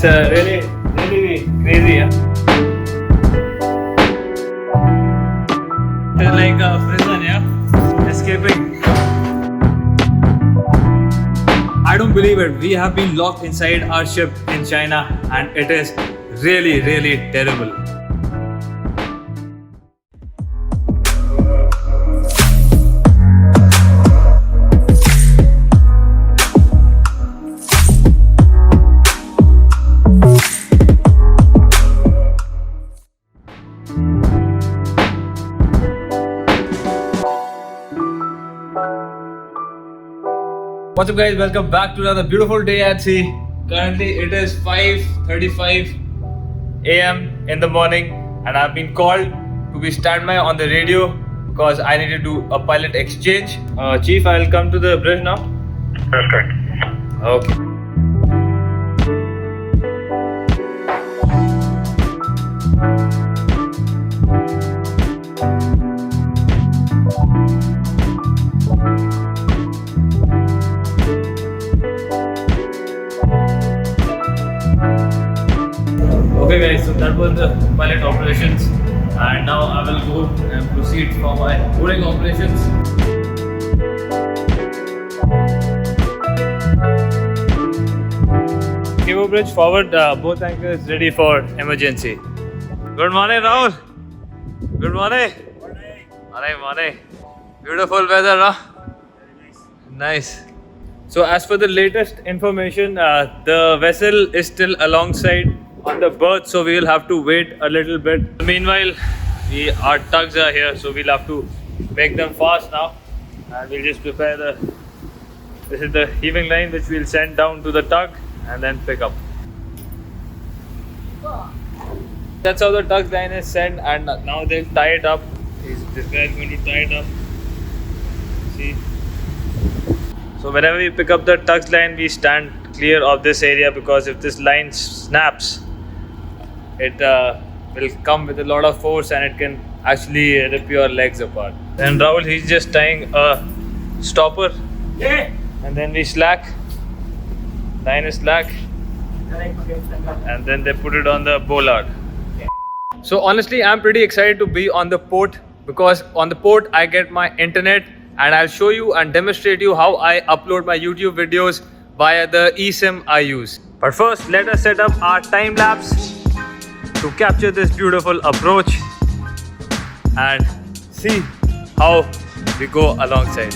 It's really crazy, yeah. It's like a prison, yeah. Escaping. I don't believe it. We have been locked inside our ship in China, and it is really terrible. What's up guys, welcome back to another beautiful day at sea. Currently it is 5:35 AM in the morning and I've been called to be standby on the radio because I need to do a pilot exchange. Chief, I'll come to the bridge now. That's correct. Okay. Okay guys, so that was the pilot operations and now I will go and proceed for my boarding operations. Munkebo bridge forward, both anchors ready for emergency. Good morning Rahul. Good morning. Morning. Beautiful weather, huh? Very nice. Nice. So as per the latest information, the vessel is still alongside on the berth, so we will have to wait a little bit. Meanwhile, our tugs are here, so we'll have to make them fast now, and we'll just prepare this is the heaving line which we'll send down to the tug and then pick up. That's how the tug line is sent, and now they've tied it up. This guy is going to tie it up. See. So whenever we pick up the tug line, we stand clear of this area because if this line snaps, it will come with a lot of force and it can actually rip your legs apart. Then Rahul, he's just tying a stopper. Yeah. And then we slack. Line is slack. And then they put it on the bollard. So honestly, I'm pretty excited to be on the port because on the port I get my internet and I'll show you and demonstrate you how I upload my YouTube videos via the eSIM I use. But first, let us set up our time lapse to capture this beautiful approach and see how we go alongside.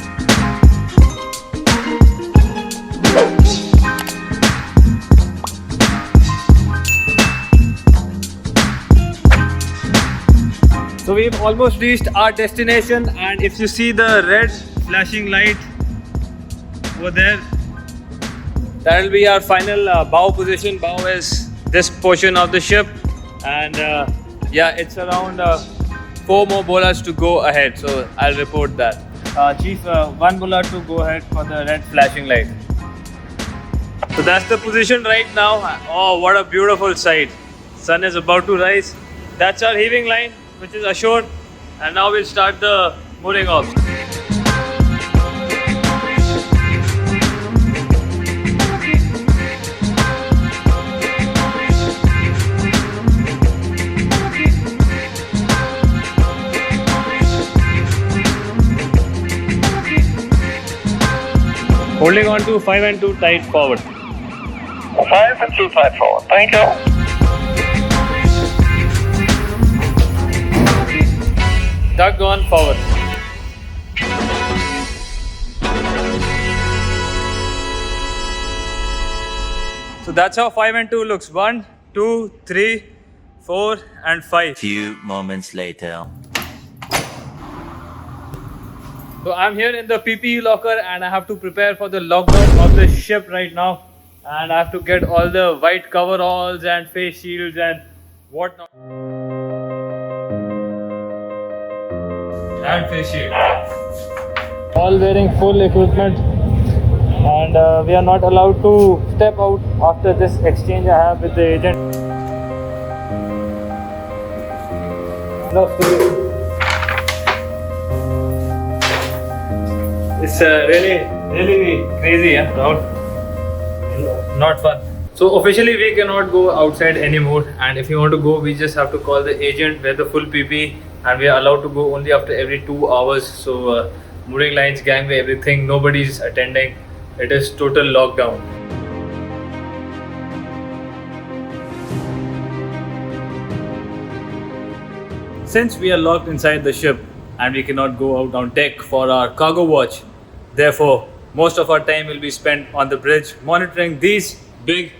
So we've almost reached our destination, and if you see the red flashing light over there, that will be our final bow position. Bow is this portion of the ship, and yeah, it's around 4 more bollards to go ahead, so I'll report that. Chief, 1 bollard to go ahead for the red flashing light. So that's the position right now. Oh, what a beautiful sight. Sun is about to rise. That's our heaving line, which is ashore, and now we'll start the mooring off. Holding on to 5 and 2 tight forward. 5 and 2 tight forward. Thank you. Tug on forward. So that's how 5 and 2 looks. 1, 2, 3, 4 and 5. Few moments later. So I'm here in the PPE locker and I have to prepare for the lockdown of the ship right now. And I have to get all the white coveralls and face shields and whatnot. And face shield. All wearing full equipment, and we are not allowed to step out after this exchange I have with the agent. It's really crazy, yeah, Rahul. Not fun. So officially we cannot go outside anymore, and if you want to go, we just have to call the agent, wear the full PP, and we are allowed to go only after every 2 hours. So mooring lines, gangway, everything, nobody's attending. It is total lockdown. Since we are locked inside the ship and we cannot go out on deck for our cargo watch, therefore most of our time will be spent on the bridge monitoring these big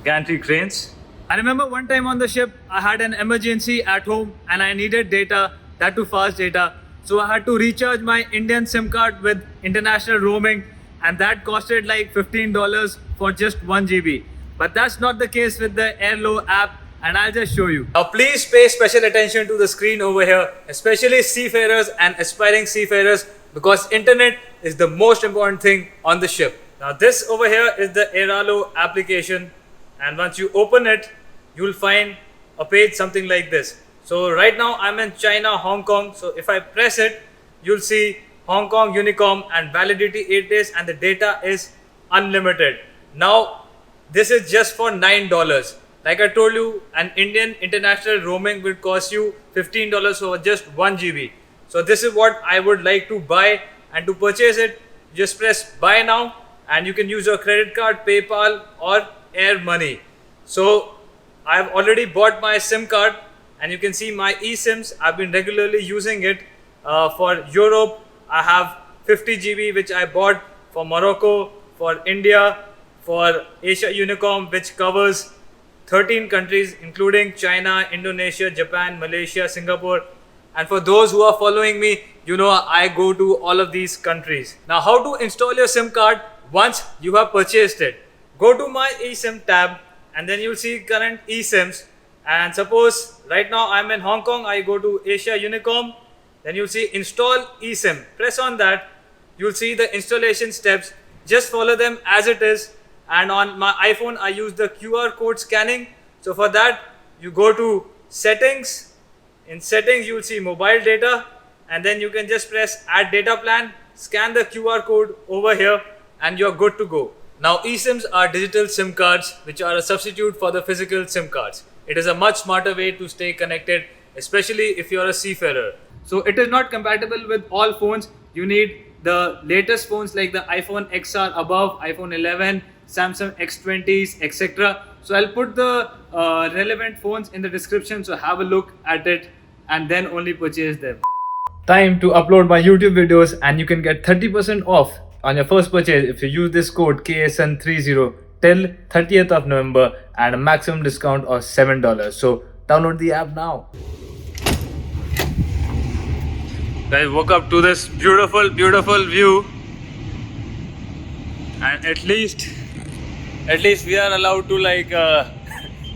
gantry cranes. I remember one time on the ship, I had an emergency at home and I needed data, that too fast data. So I had to recharge my Indian SIM card with international roaming, and that costed like $15 for just 1 GB. But that's not the case with the Airalo app, and I'll just show you. Now please pay special attention to the screen over here, especially seafarers and aspiring seafarers, because internet is the most important thing on the ship. Now this over here is the Airalo application, and once you open it, you'll find a page something like this. So right now I'm in China, Hong Kong. So if I press it, you'll see Hong Kong Unicom and validity 8 days, and the data is unlimited. Now this is just for $9. Like I told you, an Indian international roaming will cost you $15 for just 1 GB. So this is what I would like to buy, and to purchase it, just press buy now, and you can use your credit card, PayPal or Air Money. So I've already bought my SIM card, and you can see my eSIMs. I've been regularly using it for Europe. I have 50 GB which I bought for Morocco, for India, for Asia Unicom, which covers 13 countries including China, Indonesia, Japan, Malaysia, Singapore. And for those who are following me, you know I go to all of these countries. Now how to install your SIM card once you have purchased it? Go to my eSIM tab, and then you'll see current eSIMs. And suppose right now I'm in Hong Kong, I go to Asia Unicom, then you'll see install eSIM. Press on that, you'll see the installation steps. Just follow them as it is. And on my iPhone, I use the QR code scanning. So for that, you go to settings. In settings, you'll see mobile data, and then you can just press add data plan, scan the QR code over here, and you're good to go. Now eSIMs are digital SIM cards which are a substitute for the physical SIM cards. It is a much smarter way to stay connected, especially if you're a seafarer. So it is not compatible with all phones. You need the latest phones like the iPhone XR above, iPhone 11, Samsung X20s, etc. So I'll put the relevant phones in the description, so have a look at it and then only purchase them. Time to upload my YouTube videos, and you can get 30% off on your first purchase if you use this code KSN30 till 30th of November, and a maximum discount of $7. So download the app now. Guys, woke up to this beautiful view, and at least we are allowed to like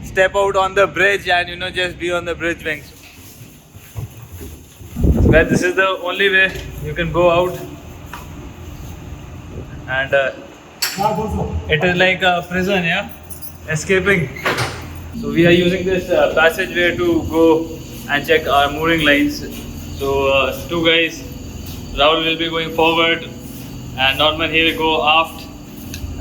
step out on the bridge and just be on the bridge wings. Guys, this is the only way you can go out, and it is like a prison, yeah, escaping. So we are using this passageway to go and check our mooring lines. So two guys, Rahul will be going forward and Norman he will go aft,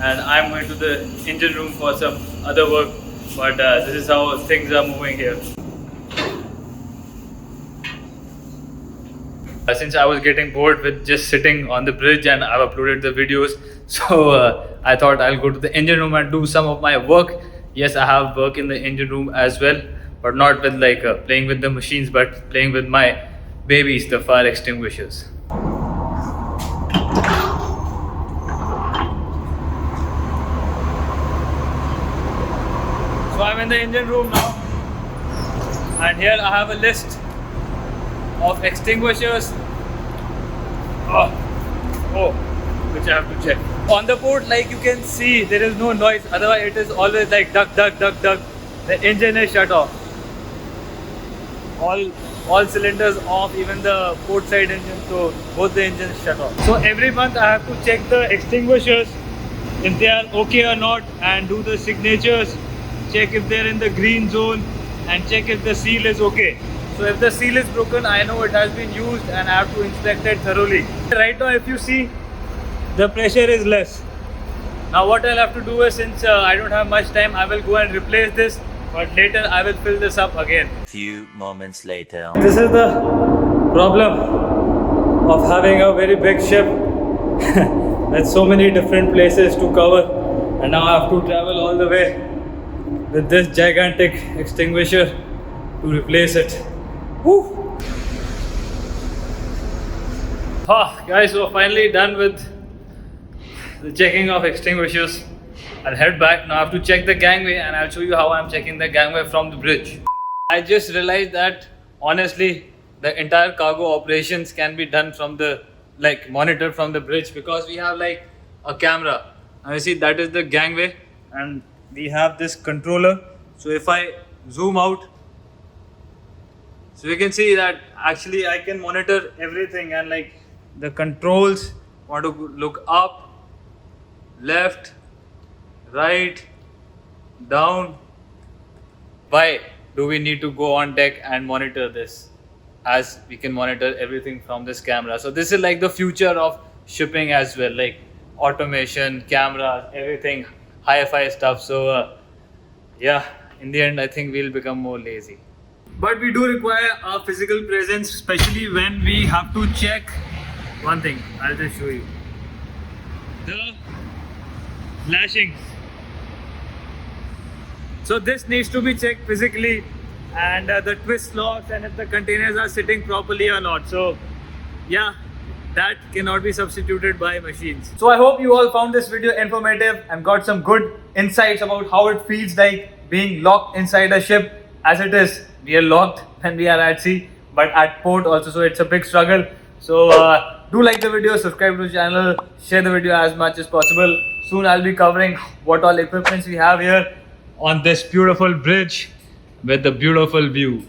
and I'm going to the engine room for some other work, but this is how things are moving here. Since I was getting bored with just sitting on the bridge and I've uploaded the videos, so I thought I'll go to the engine room and do some of my work. Yes, I have work in the engine room as well, but not with like playing with the machines, but playing with my babies, the fire extinguishers. So I'm in the engine room now, and here I have a list of extinguishers which I have to check. On the port, like you can see, there is no noise, otherwise it is always like duck. The engine is shut off. All cylinders off, even the port side engine, so both the engines shut off. So every month I have to check the extinguishers if they are okay or not, and do the signatures, check if they're in the green zone, and check if the seal is okay. So if the seal is broken, I know it has been used and I have to inspect it thoroughly. Right now if you see, the pressure is less. Now what I'll have to do is, since I don't have much time, I will go and replace this, but later I will fill this up again. Few moments later. This is the problem of having a very big ship. There's so many different places to cover, and now I have to travel all the way with this gigantic extinguisher to replace it. Woo! Guys, we're finally done with the checking of extinguishers. I'll head back. Now I have to check the gangway, and I'll show you how I'm checking the gangway from the bridge. I just realized that honestly the entire cargo operations can be done from the monitored from the bridge, because we have like a camera. Now you see that is the gangway, and we have this controller. So if I zoom out, so you can see that actually I can monitor everything, and like the controls want to look up, left, right, down. Why do we need to go on deck and monitor this, as we can monitor everything from this camera? So this is like the future of shipping as well, like automation, cameras, everything, hi-fi stuff. So yeah, in the end I think we'll become more lazy. But we do require a physical presence, especially when we have to check one thing. I'll just show you the lashings. So this needs to be checked physically, and the twist locks, and if the containers are sitting properly or not. So yeah, that cannot be substituted by machines. So I hope you all found this video informative and got some good insights about how it feels like being locked inside a ship. As it is, we are locked when we are at sea, but at port also, so it's a big struggle. So do like the video, subscribe to the channel, share the video as much as possible. Soon I'll be covering what all equipments we have here on this beautiful bridge with the beautiful view.